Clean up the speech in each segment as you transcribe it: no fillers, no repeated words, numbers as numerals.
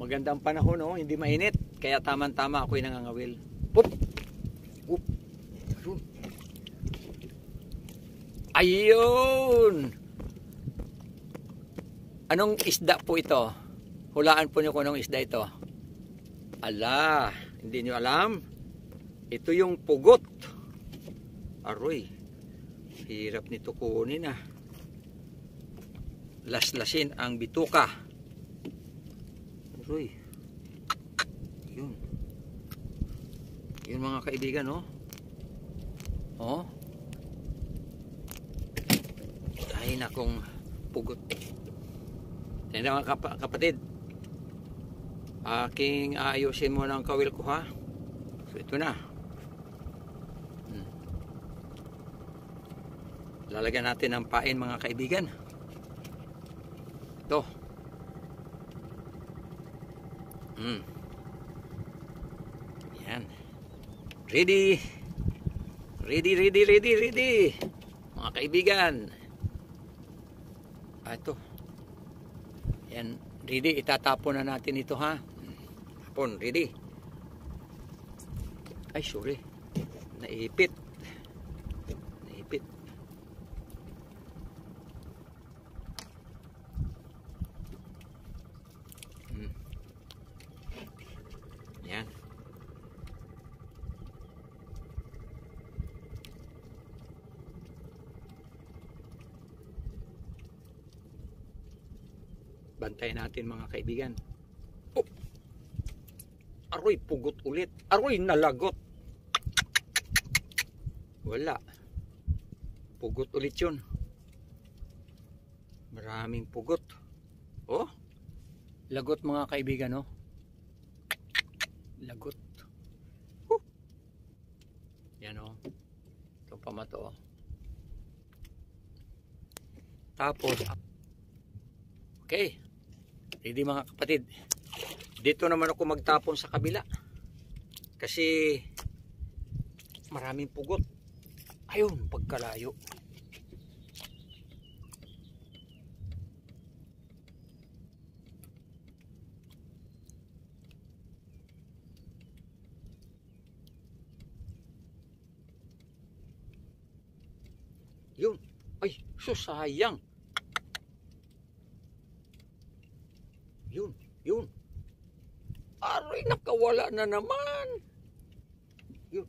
Magandang panahon, oh, hindi mainit. Kaya tamang-tama ako'y nangangawil. Pup! Pup! Ayun! Anong isda po ito? Hulaan po niyo kung anong isda ito. Ala, hindi niyo alam? Ito yung pugot. Aroy, hirap nito kunin ah. Laslasin ang bituka. Aroy. Yun. Yun mga kaibigan, oh. Oh. Ay nakong pugot. Yan mga kapatid. Aking ayusin mo ng kawil ko ha. So ito na. Lalagyan natin ng pain mga kaibigan. Ito. Yan. Ready. Ready. Mga kaibigan. Ito. Yan. Ready. Itatapon na natin ito ha. Tapon. Ready. Ay sorry. Naipit. Yan. Bantayan natin mga kaibigan. Oh! Aroy, pugot ulit. Aroy, nalagot. Wala. Pugot ulit yun. Maraming pugot. Oh! Lagot mga kaibigan, oh. Lagot. Yan o. Ito pa mato. Tapos, okay. Ready mga kapatid. Dito naman ako magtapon sa kabila. Kasi maraming pugot. Ayun, pagkalayo. Yun. Ay, susayang. Yun. Aray, nakawala na naman. Yun.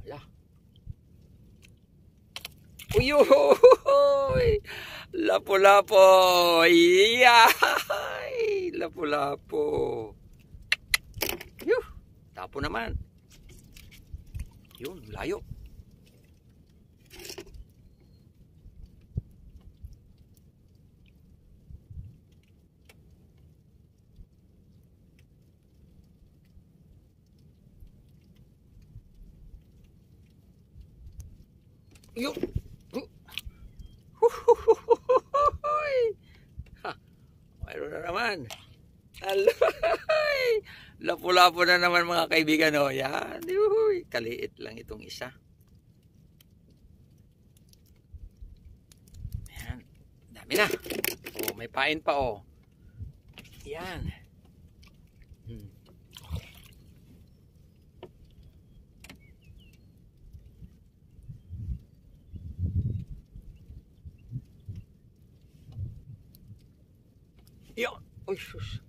Ala. Uyoy. Lapo-lapo. Yay. Lapo-lapo. Yuh. Tapo naman. Yun, layo. Yun. Mayroon na naman. Lapo-lapo na naman mga kaibigan. Oh. Yan. Kaliit lang itong isa. Yan. Dami na. Oh, may pain pa oh. Yan. Yan. Uy, sus.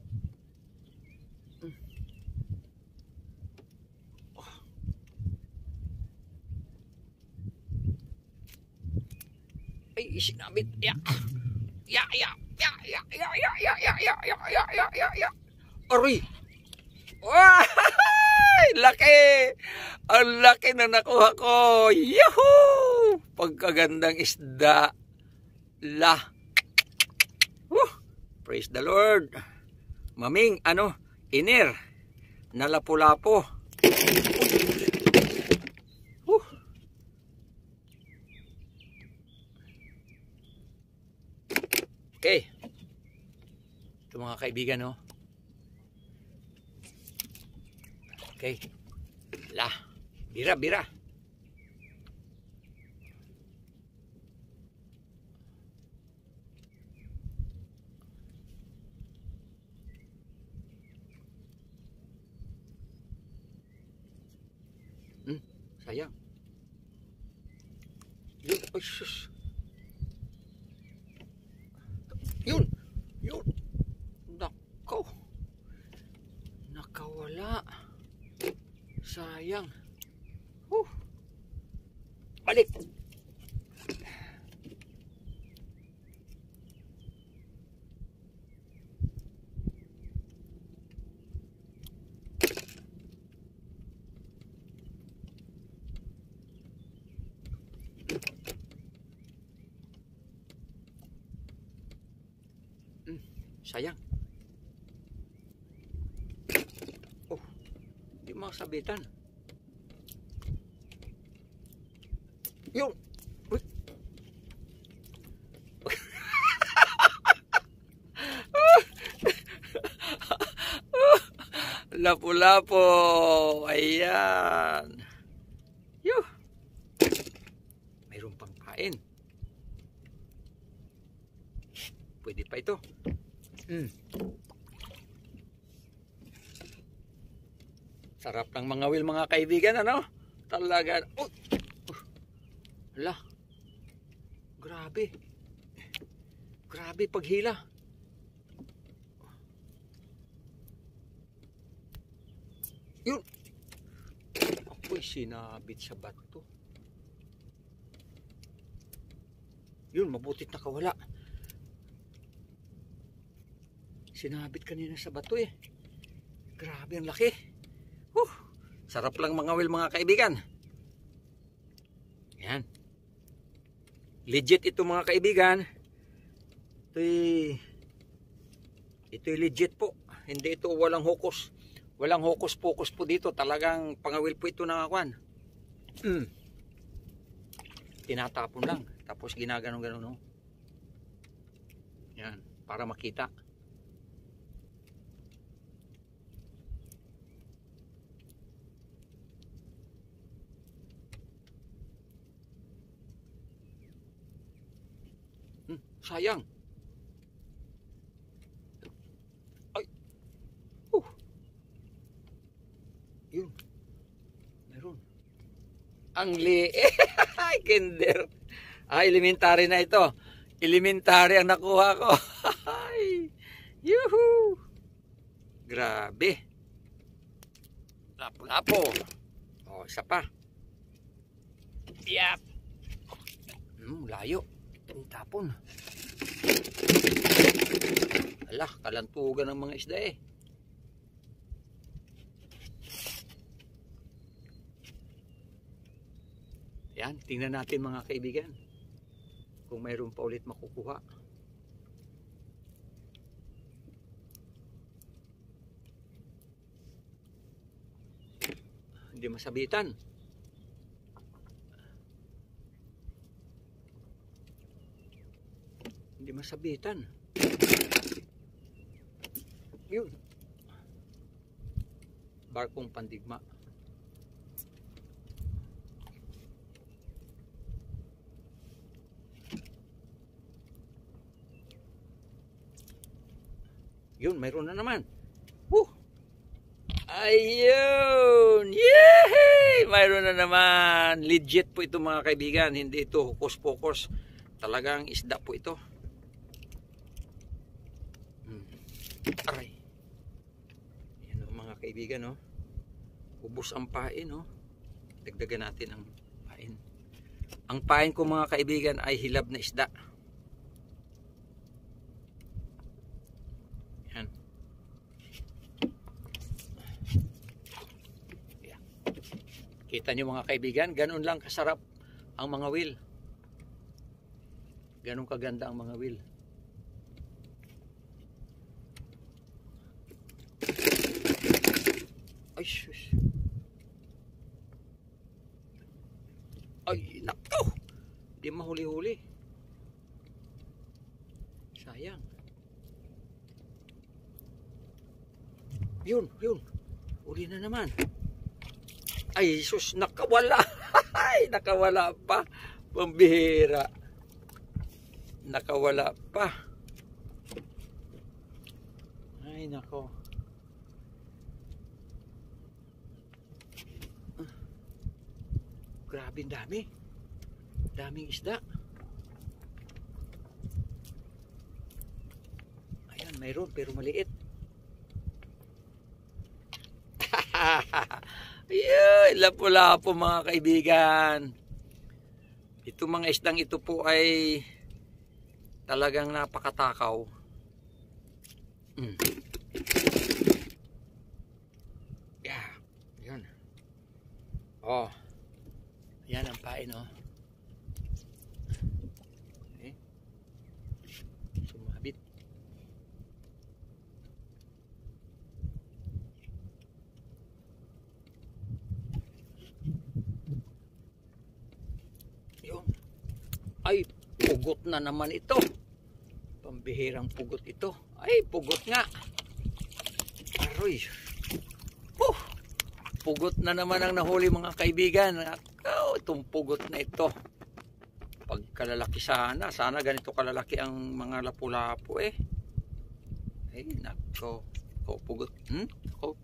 Ay, isinabit. Ya. Aray. Ay, laki. Ang laki na nakuha ko. Yahoo! Pagkagandang isda. Praise the Lord. Maming, iner. Na lapo-lapo. Okay. Ito mga kaibigan, oh. Okay. Bira. Sayang. Yun, ay sus. Yun, yun. Nako. Nakawala. Sayang. Balik. Sayang. Oh, di masabitan. Yun. Uy. Lapu-lapo. Ayan. Yuh. Mayroon pang kain. Pwede pa ito. Sarap ng mga will, mga kaibigan, ano? Talaga. Hala. Grabe. Grabe paghila. Yun. Ako'y sinabit sa bato. Yun, mabutit nakawala. Sinabit kanina sa bato eh. Grabe ang laki. Sarap lang mga will, mga kaibigan. Yan. Legit ito mga kaibigan. Ito'y legit po. Hindi ito walang hokus. Walang hokus-pokus po dito. Talagang pangawil po ito ng akwan. Tinatapon lang. Tapos ginaganon-ganon. No? Yan. Para makita. Sayang. Ay. Yun. Meron. Ang kinder. Elementary na ito. Elementary ang nakuha ko. Yuhu. Grabe. Lapo-lapo. Oh, isa pa. Yap. Layo. Tapon. Alah, kalantugan ng mga isda eh. Yan, tingnan natin mga kaibigan. Kung mayroon pa ulit makukuha. Hindi masabitan. Hindi masabitan. Yun. Barkong pandigma. Yun, mayroon na naman. Ayun! Yehey! Mayroon na naman. Legit po ito mga kaibigan. Hindi ito hokus-pokus. Talagang isda po ito. Aray. Yan o mga kaibigan, no? Ubos ang pain, no? Dagdagan natin ang pain. Ang pain ko mga kaibigan ay hilab na isda. Yan. Yan. Kita nyo mga kaibigan, ganun lang kasarap ang mga will. Ganun kaganda ang mga will. Ay, sus. Ay, nako. Di mahuli-huli. Sayang. Yun, yun. Uli na naman. Ay, sus, nakawala. Ay, nakawala pa. Pambihira. Nakawala pa. Ay, nako. grabe dami. Daming isda. Ayan, mayroon pero maliit. Ayun, lapo-lapo mga kaibigan. Ito mga isdang ito po ay talagang napakatakaw. Yeah, yun. Oh. Yan ang pain, oh. Okay. Sumabit. Yun. Ay, pugot na naman ito. Pambihirang pugot ito. Ay, pugot nga. Aroy. Pugot na naman ang nahuli mga kaibigan. Itong pugot na ito. Pagkalalaki sana. Sana ganito kalalaki ang mga lapu-lapu eh. Ay, nako. Pugot. Ako.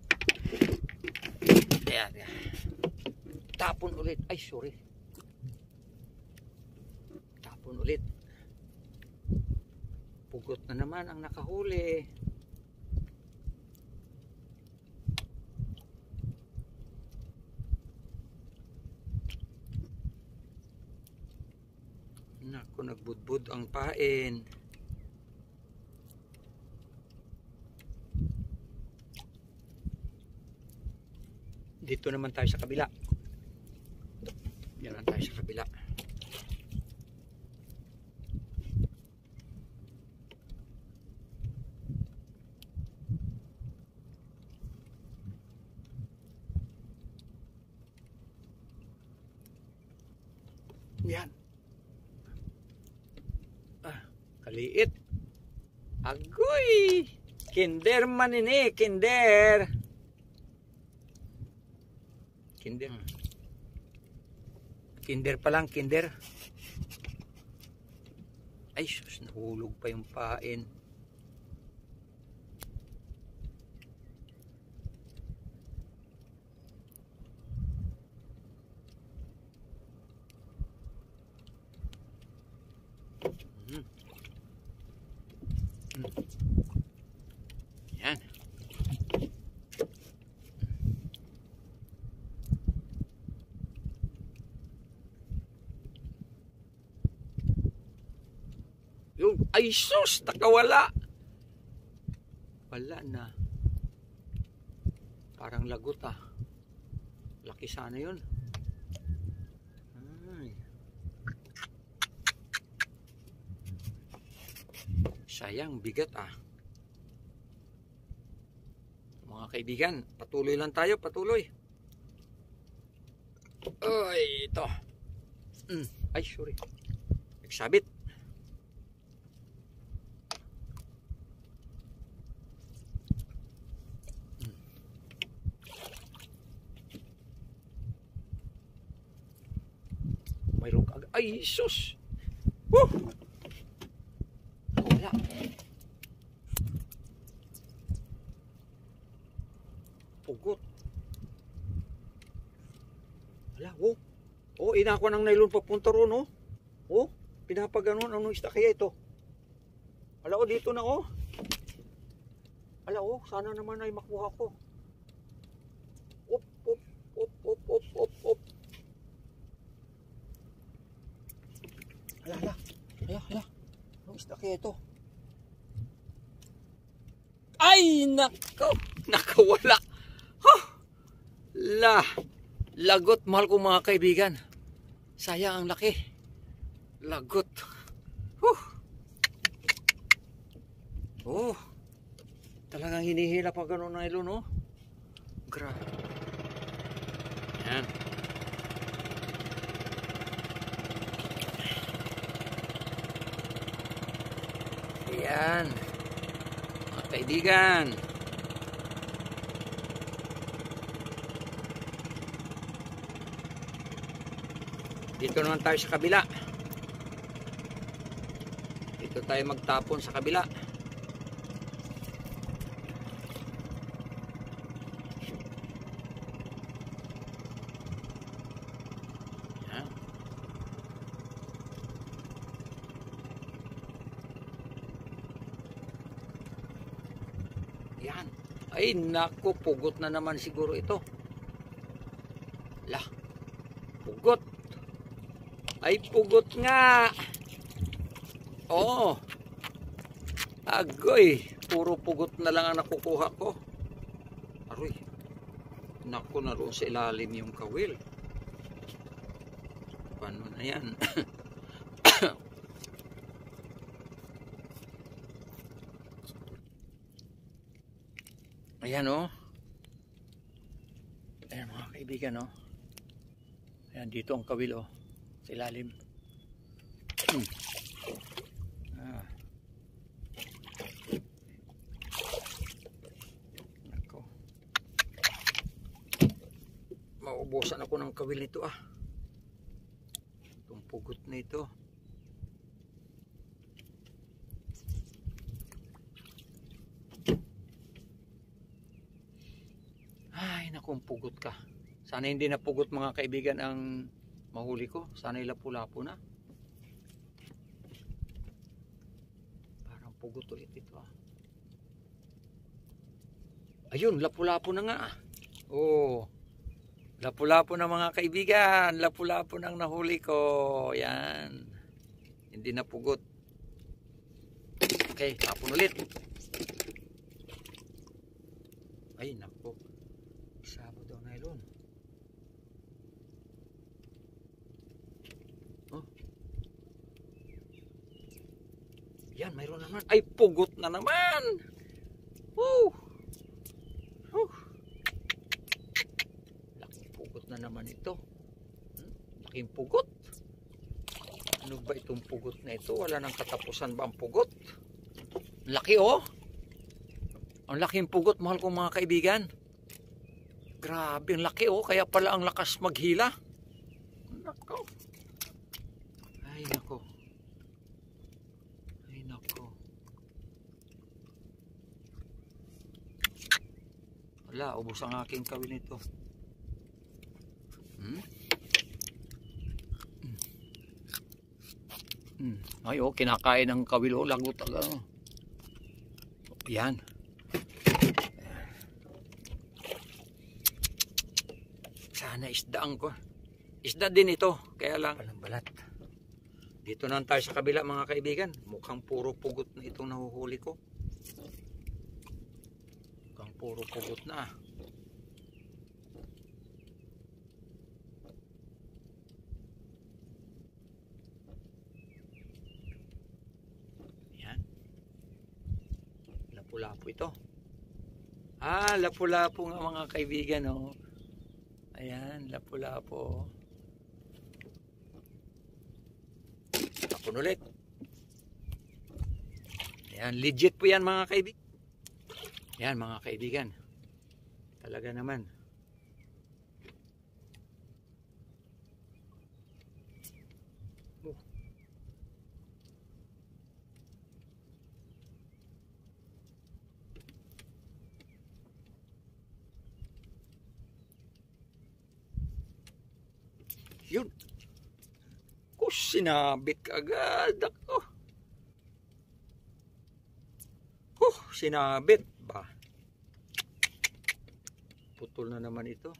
Ayan. Tapon ulit. Ay, sorry. Tapon ulit. Pugot na naman ang nakahuli. Naku, nagbudbud ang pain. Dito naman tayo sa kabila. Diyan tayo sa kabila. Yan. Kaliit. Agoy! Kinder man ini, kinder. Kinder. Kinder pa lang, kinder. Ay, sus, nahulog pa yung pain. Yan. Yung, ay sus, nakawala. Wala na. Parang lagot ah. Laki sana yun. Ay. Sayang, bigat ah. Mga kaibigan, patuloy lang tayo, patuloy. Ay, ito. Ay, sorry. Nagsabit. Mayroon ka. Ay, sus. Woo! Wala. Pugot. Wala, oh. Oh, inako ng nylon papunta ron, oh. Oh, pinapaganon. Anong isda kaya ito? Ala, oh, dito na, oh. Ala, oh, sana naman ay makuha ko. Op, op, op, op, op, op, op. Ala, ala. Ala, ala. Anong isda kaya ito? Ay, nako. Nakawala. Huh. Lagot, mahal ko mga kaibigan. Sayang ang laki. Lagot. Oh. Talagang hinihila pa gano'n na ilo, no? Grabe. Yan. Yan. Mga kaibigan. Dito naman tayo sa kabila. Dito tayo magtapon sa kabila. Yan. Ay, naku, pugot na naman siguro ito. Lah, pugot. Ay, pugot nga. Oo. Agoy, puro pugot na lang ang nakukuha ko. Aroy, naku, naroon sa ilalim yung kawil. Paano na yan? Ayan o. Ayan mga kaibigan o. Ayan dito ang kawil o. Sa ilalim. Nako. Maubusan ako ng kawil nito ah. Itong pugot na ito. Ay, nakong pugot ka. Sana hindi na pugot mga kaibigan ang mahuli ko. Sana lapu-lapu na. Parang pugot ulit ito ah. Ayun, lapu-lapu na nga ah. Oh. Lapu-lapu na mga kaibigan. Lapu-lapu nang nahuli ko. Yan. Hindi na pugot. Okay, tapon ulit. Ay, naku. Sabo daw nylon. Oh. Yan, mayroon naman. Ay, pugot na naman. Woo! Laking pugot na naman ito. Laking pugot. Ano ba itong pugot na ito? Wala nang katapusan ba ang pugot? Laki oh. Ang laking pugot, mahal kong mga kaibigan. Grabe, ang laki oh. Kaya pala ang lakas maghila. Nako. Ay, nako. Ay, nako. Wala, ubos ang aking kawil nito. Ay, oh, kinakain ng kawil oh. Lagot agad. Yan. Sana isdaan ko. Isda din ito. Kaya lang walang balat. Dito na tayo sa kabila mga kaibigan. Mukhang puro pugot na itong nahuhuli ko. Mukhang puro pugot na. Yan. Lapu-lapu ito. Ah, lapu-lapu nga mga kaibigan oh. Ayan, lapu-lapu. Tapon ulit. Ayan, legit po yan mga kaibigan. Ayan mga kaibigan. Talaga naman. Yun. Sinabit agad ako. Sinabit ba? Putol na naman ito.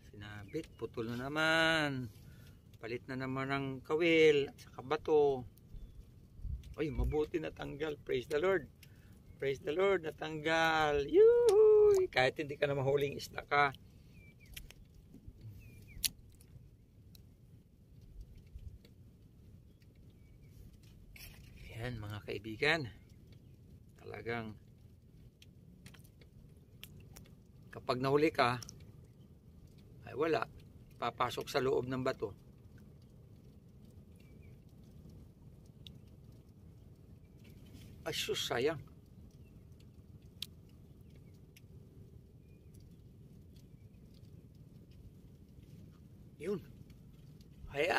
Sinabit, putol na naman. Palit na naman ang kawil at saka bato. Ay, mabuti natanggal. Praise the Lord. Praise the Lord, natanggal. Yuhuy! Kahit hindi ka na mahuling isda ka. Yan mga kaibigan, talagang kapag nahuli ka ay wala, papasok sa loob ng bato. Ay sus, sayang. Yun. Ay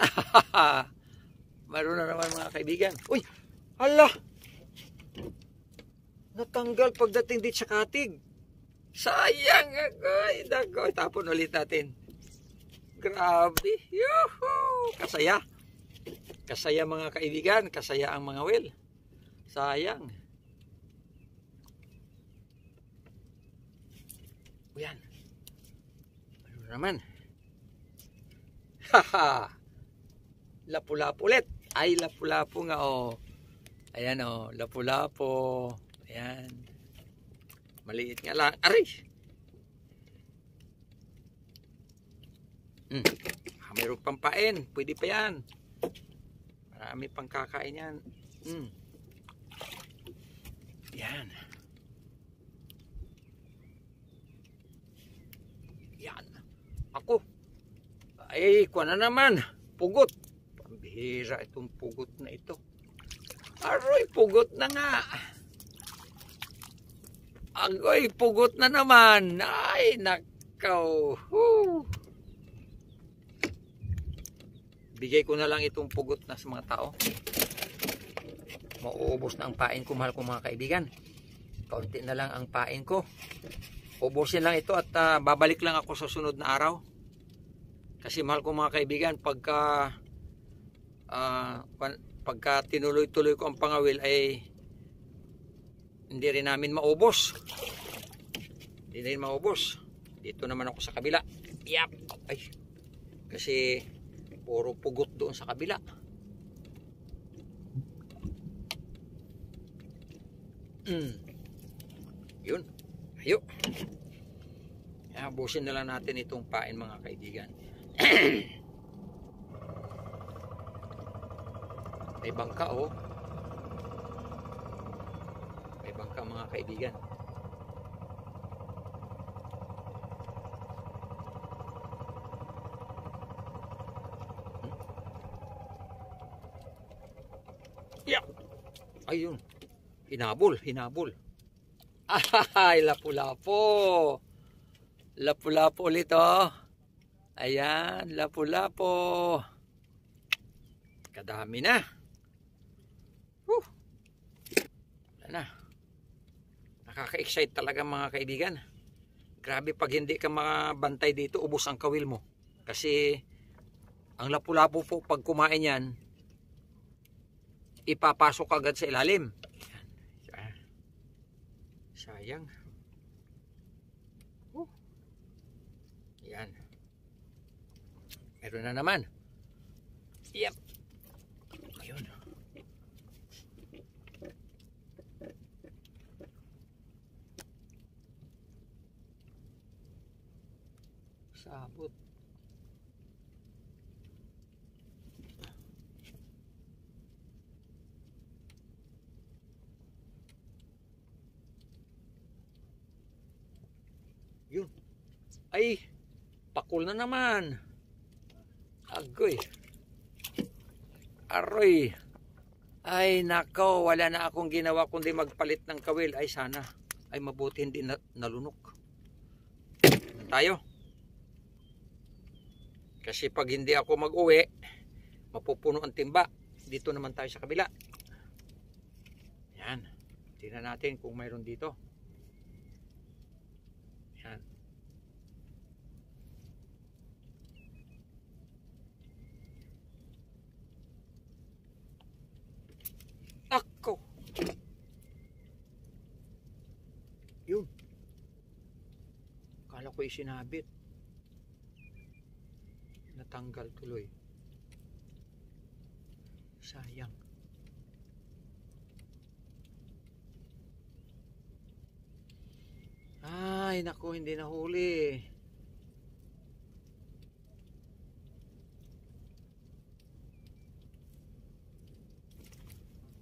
meron na naman mga kaibigan. Uy! Hala! Natanggal pagdating dito sa katig. Sayang! Ay, dagoy. Tapon ulit natin. Grabe! Yuhuu! Kasaya. Kasaya mga kaibigan. Kasaya ang mga well. Sayang. Yan. Ano naman? Haha! Lapu-lapu ulit. Ay, lapu-lapu nga, oh. Ayan, oh. Lapu-lapu. Ayan. Maliit nga lang. Aray! Mayroon pang pain. Pwede pa yan. Marami pang kakain yan. Yan. Yan. Ako. Ay, kuha na naman. Pugot. Pambihira itong pugot na ito. Aroy, pugot na nga. Agoy, pugot na naman. Ay, nakaw. Bigay ko na lang itong pugot na sa mga tao. Mauubos na ang pain ko, mahal kong mga kaibigan. Kaunti na lang ang pain ko. Ubusin lang ito at babalik lang ako sa sunod na araw. Kasi mahal kong mga kaibigan, pagka tinuloy-tuloy ko ang pangawil ay hindi rin namin maubos. Hindi rin maubos. Dito naman ako sa kabila. Yap. Ay. Kasi puro pugot doon sa kabila. Yun. Ayo. Abusin na lang natin itong pain, mga kaibigan. May bangka, oh. May bangka, mga kaibigan. Yeah. Ayun. Hinabol. Ay, lapu-lapu. Lapu-lapu ulit, oh. Ayan, lapu-lapu. Kadami na. Wala na. Nakaka-excite talaga, mga kaibigan. Grabe, pag hindi ka makabantay dito, ubos ang kawil mo. Kasi ang lapu-lapu po, pag kumain yan, ipapasok agad sa ilalim. Sayang. Yan. Meron na naman. Yep. Ayun. Sabot. Yun. Ay, pakul na naman. Agoy. Aroy. Ay, nako, wala na akong ginawa kundi magpalit ng kawil. Ay, sana. Ay, mabuti hindi nalunok. Tayo. Kasi pag hindi ako mag-uwi, mapupuno ang timba. Dito naman tayo sa kabila. Yan. Tingnan natin kung mayroon dito. Yan. Ako. Yun. Kala ko isinabit. Natanggal tuloy. Sayang. Ay, naku, hindi nahuli.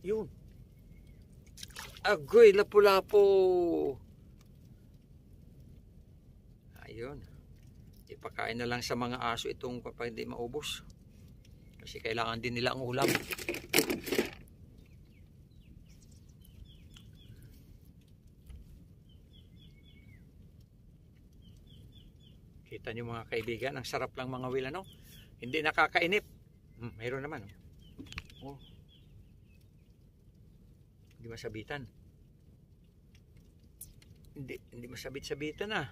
Yun. Agoy, lapu-lapu. Ayun. Ipakain na lang sa mga aso itong kapag hindi maubos. Kasi kailangan din nila ang ulam. Kita nyo, mga kaibigan, ang sarap lang mga wheel, ano? Hindi nakakainip. Mayroon naman, oh. Hindi masabitan. Hindi masabit-sabitan, ah.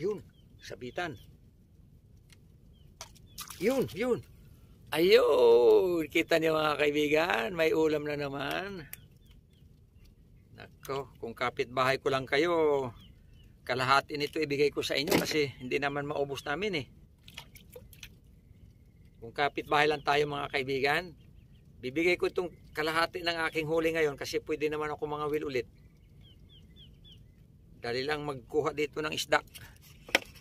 Yun, sabitan. Yun. Ayun, kita niyo, mga kaibigan, may ulam na naman. Nako, kung kapitbahay ko lang kayo, kalahati nito ibigay ko sa inyo kasi hindi naman maubos namin eh. Kung kapitbahay lang tayo mga kaibigan, bibigay ko itong kalahati ng aking huli ngayon kasi pwede naman ako mga will ulit. Dali lang magkuha dito ng isda.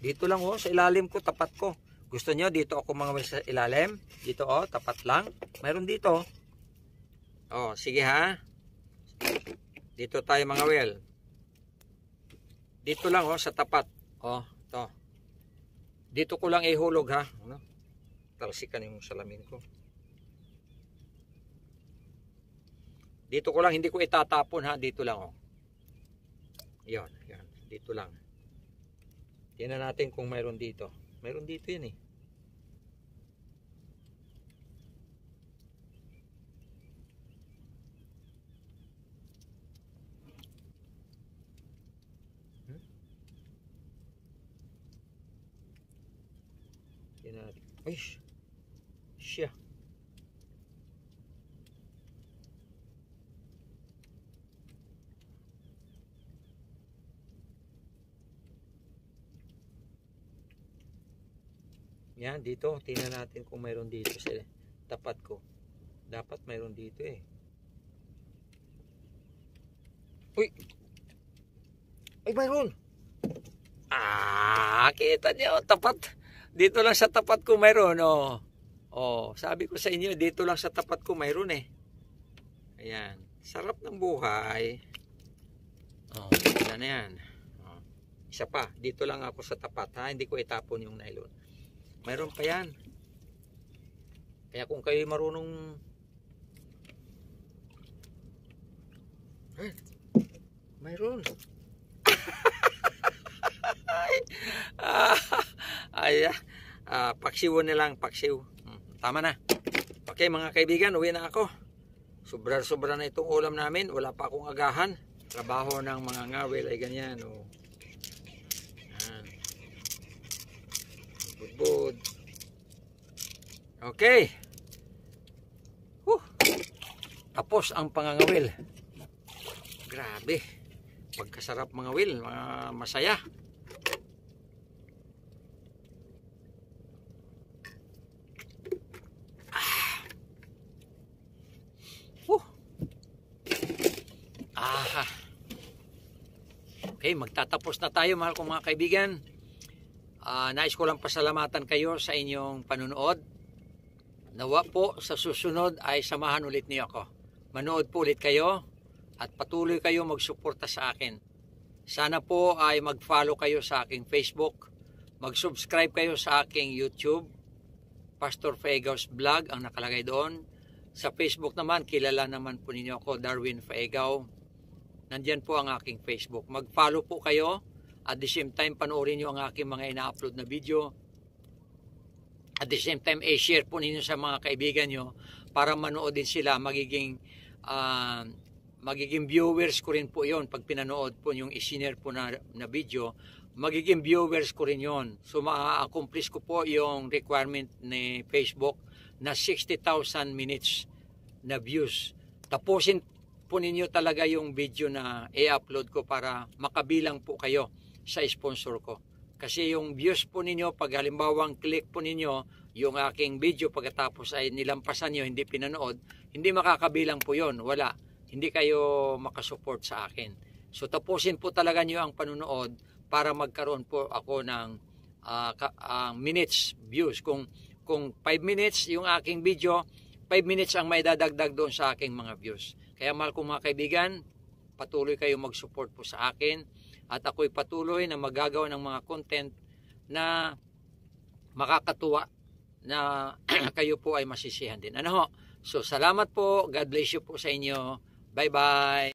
Dito lang sa ilalim ko, tapat ko. Gusto nyo dito ako mga will sa ilalim? Dito tapat lang. Mayroon dito. Sige ha. Dito tayo mga will. Dito lang sa tapat. To. Dito ko lang ihulog ha. Talsikan yung salamin ko. Dito ko lang, hindi ko itatapon ha. Dito lang Yan. Dito lang. Tingnan natin kung mayroon dito. Mayroon dito yun eh. Ay, siya. Yan, dito. Tingnan natin kung mayroon dito sa tapat ko. Dapat mayroon dito eh. Uy! Ay, mayroon! Kita niyo, tapat. Dito lang sa tapat ko mayroon, sabi ko sa inyo, dito lang sa tapat ko mayroon eh. Ayan. Sarap ng buhay. Yan na yan. Isa pa, dito lang ako sa tapat ha. Hindi ko itapon yung nylon. Mayroon pa yan. Kaya kung kayo marunong mayroon. Paksiw na lang, paksiw. Tama na. Okay mga kaibigan, uwi na ako. Sobra na itong ulam namin. Wala pa akong agahan. Trabaho ng mga ngawil ay ganyan. Budbud. Okay. Tapos ang pangangawil. Grabe. Pagkasarap mga wil, mga masaya. Okay, magtatapos na tayo mahal kong mga kaibigan. Nais ko lang pasalamatan kayo sa inyong panunood. Nawa po sa susunod ay samahan ulit niyo ako. Manood po ulit kayo at patuloy kayo magsuporta sa akin. Sana po ay mag-follow kayo sa aking Facebook. Mag-subscribe kayo sa aking YouTube. Pastor Faegaw's Vlog ang nakalagay doon. Sa Facebook naman, kilala naman po ninyo ako, Darwin Faegaw. Nandyan po ang aking Facebook. Mag-follow po kayo. At the same time, panoorin nyo ang aking mga ina-upload na video. At the same time, share po ninyo sa mga kaibigan nyo para manood din sila. Magiging viewers ko rin po yon pag pinanood po yung isinare po na video. Magiging viewers ko rin yon. So, ma-accomplish ko po yung requirement ni Facebook na 60,000 minutes na views. Tapusin po ninyo talaga yung video na i-upload ko para makabilang po kayo sa sponsor ko. Kasi yung views po ninyo, pag halimbawang click po ninyo yung aking video pagkatapos ay nilampasan nyo, hindi pinanood, hindi makakabilang po yon. Wala. Hindi kayo makasupport sa akin. So tapusin po talaga nyo ang panunood para magkaroon po ako ng minutes views. Kung 5 minutes yung aking video, 5 minutes ang may dadagdag doon sa aking mga views. Kaya mahal kong mga kaibigan, patuloy kayo mag-support po sa akin at ako'y patuloy na magagawa ng mga content na makakatuwa na kayo po ay masisihan din. So salamat po. God bless you po sa inyo. Bye-bye.